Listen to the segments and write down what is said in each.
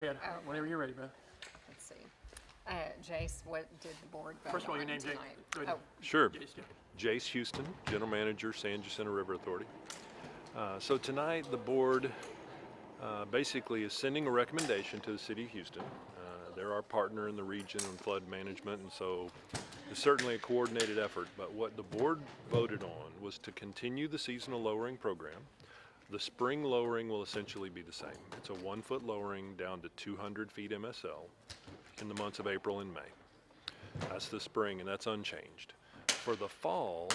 Ed, whenever you're ready, Beth. Let's see. Jace, what did the board vote First of all, your on name, Jake. tonight? Go ahead. Oh, Sure. Jace, yeah. Jace Houston, General Manager, San Jacinto River Authority. So tonight the board basically is sending a recommendation to the City of Houston. They're our partner in the region on flood management, and so it's certainly a coordinated effort. But what the board voted on was to continue the seasonal lowering program. The spring lowering will essentially be the same. It's a 1 foot lowering down to 200 feet MSL in the months of April and May. That's the spring, and that's unchanged. For the fall,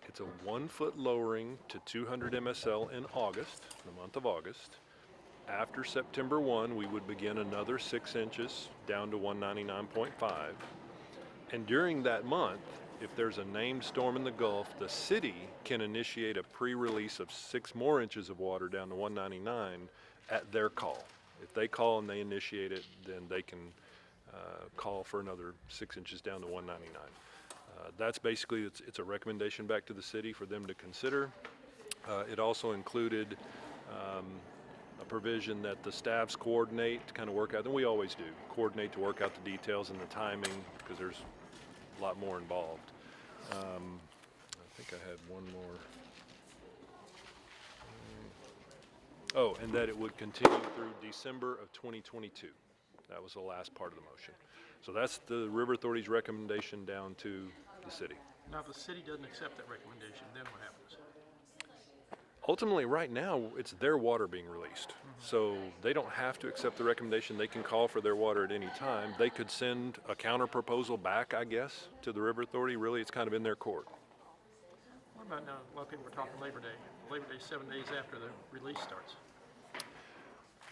it's a 1 foot lowering to 200 MSL in August, the month of August. After September 1, we would begin another 6 inches down to 199.5. And during that month, if there's a named storm in the Gulf, the city can initiate a pre-release of 6 more inches of water down to 199 at their call. If they call and they initiate it, then they can call for another 6 inches down to 199. That's basically, it's a recommendation back to the city for them to consider. It also included a provision that the staffs coordinate to kind of work out, and we always do, coordinate to work out the details and the timing, because there's a lot more involved. I think I had one more. Oh, and that it would continue through December of 2022. That was the last part of the motion. So that's the River Authority's recommendation down to the city. Now, if the city doesn't accept that recommendation, then what happens? Ultimately, right now, it's their water being released. So they don't have to accept the recommendation. They can call for their water at any time. They could send a counter proposal back, I guess, to the River Authority. Really, it's kind of in their court. What about now, a lot of people were talking Labor Day. Labor Day is 7 days after the release starts.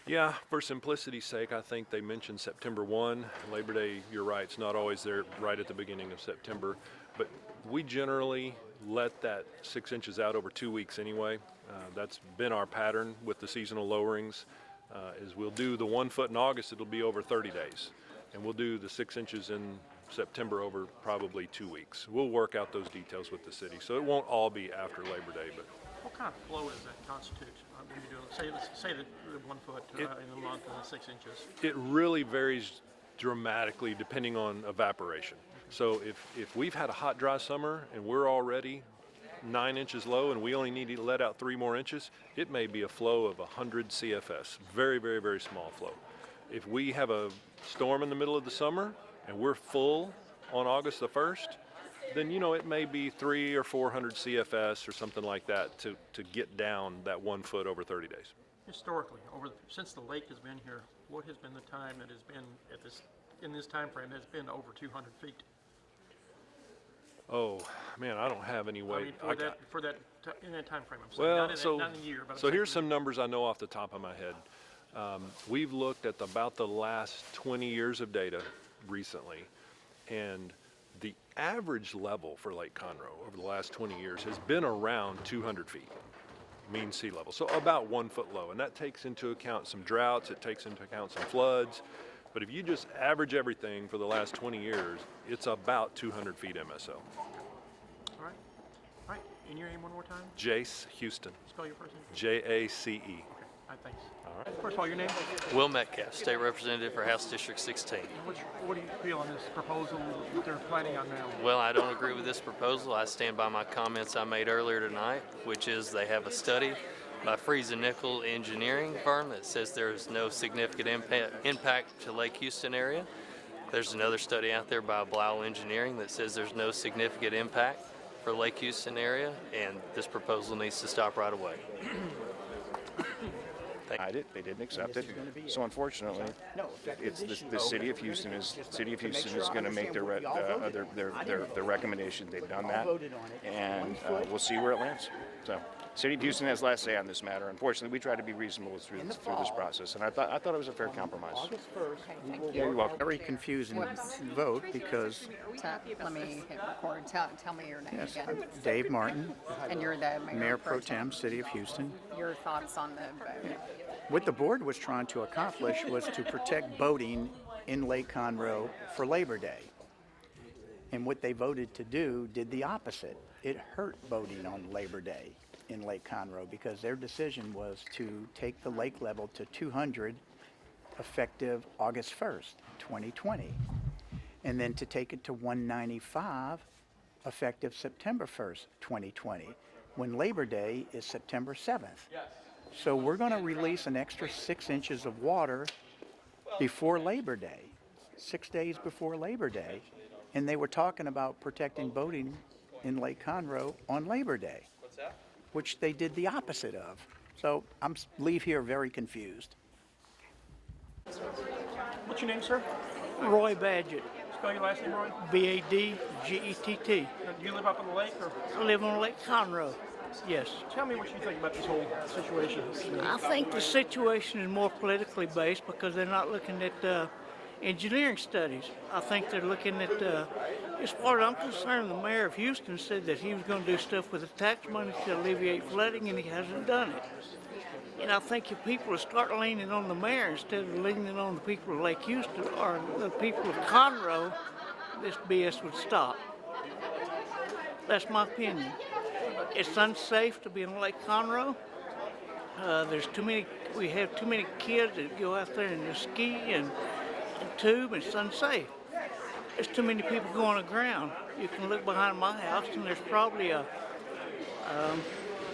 Yeah, for simplicity's sake, I think they mentioned September 1. Labor Day, you're right, it's not always there right at the beginning of September. But we generally let that 6 inches out over 2 weeks anyway. That's been our pattern with the seasonal lowerings. Is we'll do the 1 foot in August, it'll be over 30 days. And we'll do the 6 inches in September over probably 2 weeks. We'll work out those details with the city. So it won't all be after Labor Day, but. What kind of flow does that constitute? When you do, say the 1 foot in a month and 6 inches. It really varies dramatically depending on evaporation. So if we've had a hot, dry summer and we're already 9 inches low and we only need to let out 3 more inches, it may be a flow of 100 CFS. Very, very, very small flow. If we have a storm in the middle of the summer and we're full on August the 1st, then it may be 300 or 400 CFS or something like that to get down that 1 foot over 30 days. Historically, since the lake has been here, what has been the time that has been in this time frame that's been over 200 feet? Oh man, I don't have any way. I mean, in that time frame. I'm Well, saying, not in a year, but so here's some numbers I know off the top of my head. We've looked at about the last 20 years of data recently, and the average level for Lake Conroe over the last 20 years has been around 200 feet, mean sea level. So about 1 foot low, and that takes into account some droughts, it takes into account some floods. But if you just average everything for the last 20 years, it's about 200 feet MSL. All right. And your name one more time? Jace Houston. Spell your first name. Jace. Okay. All right, thanks. All right. First of all, your name? Will Metcalf, State Representative for House District 16. What do you feel on this proposal that they're planning on now? Well, I don't agree with this proposal. I stand by my comments I made earlier tonight, which is they have a study by Freeze and Nickel engineering firm that says there is no significant impact to Lake Houston area. There's another study out there by Blau Engineering that says there's no significant impact for Lake Houston area, and this proposal needs to stop right away. They didn't accept it. So unfortunately, it's the city of Houston is going to make their recommendation. They've done that, and we'll see where it lands. So, City of Houston has last say on this matter. Unfortunately, we try to be reasonable through this process, and I thought it was a fair compromise. okay, thank Yeah, you. you're welcome. Very confusing vote because, Let me hit record. Tell me your name yes, again. Dave Martin, And you're the Mayor Pro Tem, City of Houston. Your thoughts on the vote? What the board was trying to accomplish was to protect boating in Lake Conroe for Labor Day. And what they voted to do did the opposite. It hurt boating on Labor Day in Lake Conroe because their decision was to take the lake level to 200 effective August 1st, 2020. And then to take it to 195 effective September 1st, 2020, when Labor Day is September 7th. So we're going to release an extra 6 inches of water before Labor Day, 6 days before Labor Day. And they were talking about protecting boating in Lake Conroe on Labor Day, which they did the opposite of. So leave here very confused. What's your name, sir? Roy Badgett, Spell your last name, Roy. B-A-D-G-E-T-T. Do you live up on the lake, or I live on Lake Conroe. Yes. tell me what you think about this whole situation? I think the situation is more politically based because they're not looking at engineering studies. I think they're looking at, as far as I'm concerned, the mayor of Houston said that he was going to do stuff with the tax money to alleviate flooding, and he hasn't done it. And I think if people will start leaning on the mayor instead of leaning on the people of Lake Houston or the people of Conroe, this BS would stop. That's my opinion. It's unsafe to be in Lake Conroe. We have too many kids that go out there and ski and tube, and it's unsafe. There's too many people going aground. You can look behind my house and there's probably a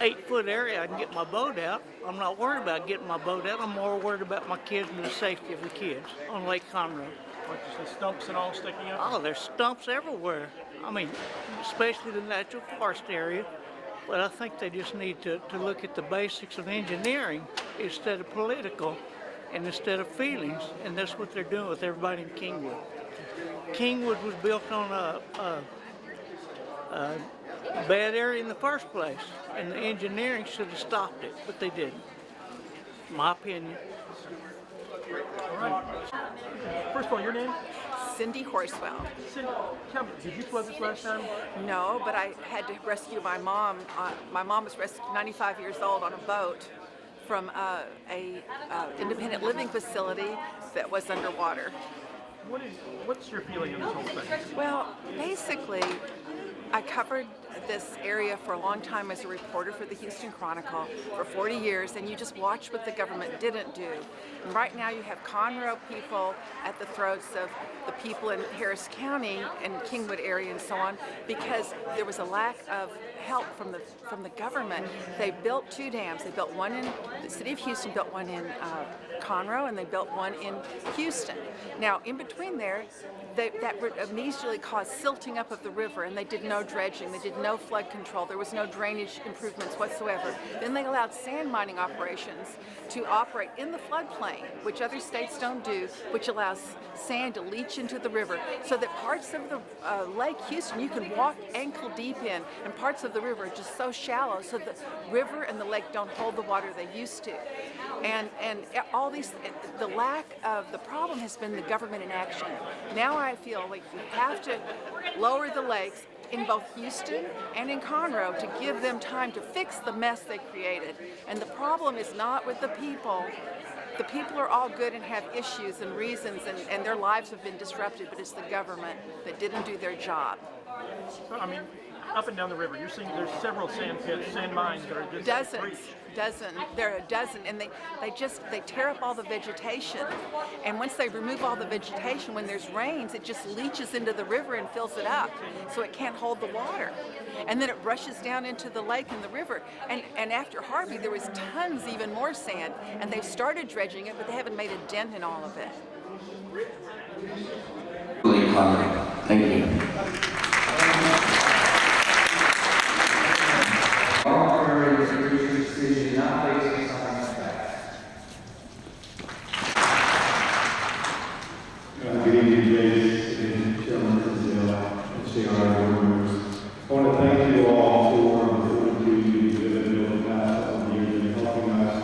8-foot area I can get my boat out. I'm not worried about getting my boat out. I'm more worried about my kids and the safety of the kids on Lake Conroe. Like the stumps and all sticking up? Oh, there's stumps everywhere. I mean, especially the natural forest area. But I think they just need to look at the basics of engineering instead of political and instead of feelings. And that's what they're doing with everybody in Kingwood. Kingwood was built on a bad area in the first place, and the engineering should have stopped it, but they didn't. My opinion. All right. First of all, your name? Cindy Horswell. Cindy, tell me, did you flood this last time? No, but I had to rescue my mom. My mom was 95 years old on a boat from a independent living facility that was underwater. What's your feeling on this whole thing? Well, basically, I covered this area for a long time as a reporter for the Houston Chronicle for 40 years, and you just watch what the government didn't do. And right now you have Conroe people at the throats of the people in Harris County and Kingwood area and so on, because there was a lack of help from the government. They built 2 dams. They built one in the city of Houston, built one in Conroe, and they built one in Houston. Now, in between there, that immediately caused silting up of the river, and they did no dredging, they did no flood control, there was no drainage improvements whatsoever. Then they allowed sand mining operations to operate in the floodplain, which other states don't do, which allows sand to leach into the river, so that parts of the Lake Houston you can walk ankle deep in, and parts of the river are just so shallow, so the river and the lake don't hold the water they used to. And all these, the lack of the problem has been the government inaction. Now I feel like we have to lower the lakes in both Houston and in Conroe to give them time to fix the mess they created. And the problem is not with the people. The people are all good and have issues and reasons, and their lives have been disrupted, but it's the government that didn't do their job. So, I mean, up and down the river, you're seeing there's several sand pits, sand mines that are just There are a dozen, and they tear up all the vegetation. And once they remove all the vegetation, when there's rains, it just leaches into the river and fills it up, so it can't hold the water. And then it rushes down into the lake and the river. And after Harvey, there was tons, even more sand, and they've started dredging it, but they haven't made a dent in all of it. Thank you. Good evening, ladies and gentlemen, Tisdale, SJRA board members. I want to thank you all for the opportunity to live in the past couple of years and helping us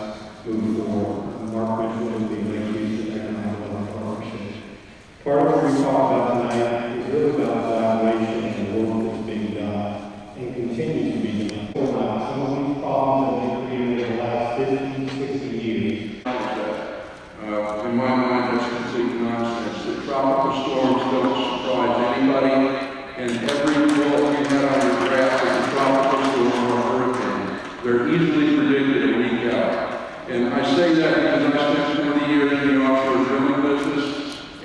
move forward. Mark mentioned the Lake Economic Development Partnership. Part of what we talk about tonight is really about the evaluation and the work that's being done and continues to be done. Some of these problems have been created in the last 50, 60 years. In my mind, that's complete nonsense. The tropical storms don't surprise anybody, and every quote you had on your graph is a tropical storm or a hurricane. They're easily predicted a week out. And I say that because I spent 20 years in the offshore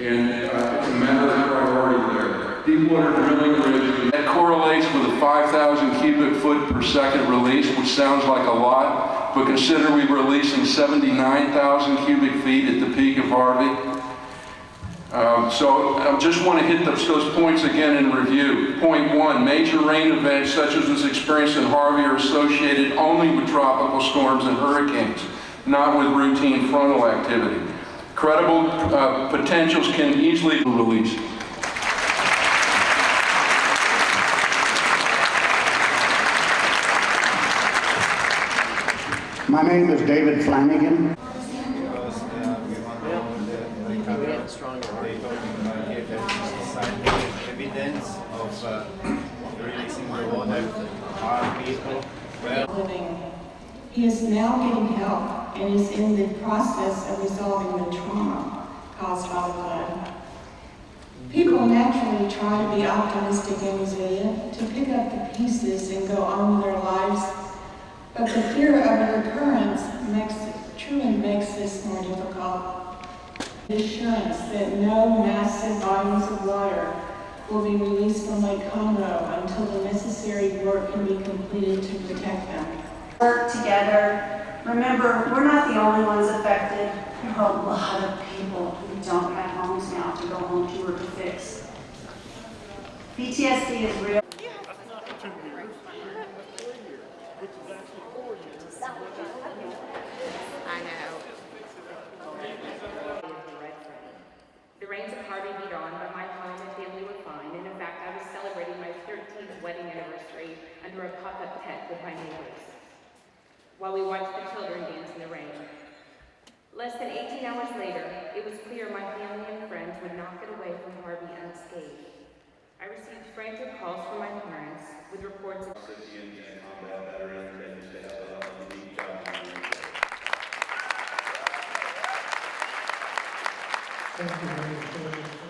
and it's a matter of priority there. Deepwater drilling rigs, that correlates with a 5,000 cubic foot per second release, which sounds like a lot, but consider we were releasing 79,000 cubic feet at the peak of Harvey. So I just want to hit those points again in review. Point one, major rain events such as was experienced in Harvey are associated only with tropical storms and hurricanes, not with routine frontal activity. Credible potentials can easily be released. My name is David Flanagan. Evidence of releasing the water are people living. He is now getting help and is in the process of resolving the trauma caused by the flood. People naturally try to be optimistic and resilient, to pick up the pieces and go on with their lives, but the fear of a recurrence truly makes this more difficult. The assurance that no massive volumes of water will be released from Lake Conroe until the necessary work can be completed to protect them. Work together. Remember, we're not the only ones affected. There are a lot of people who don't have homes now to go home to or to fix. PTSD is real. I know. The rains of Harvey beat on, but my home and family were fine, and in fact I was celebrating my 13th wedding anniversary under a pop-up tent with my neighbors, while we watched the children dance in the rain. Less than 18 hours later, it was clear my family and friends would not get away from Harvey unscathed. I received frantic calls from my parents with reports of civilians and combat veterans that used to have a unique job. Thank you very much.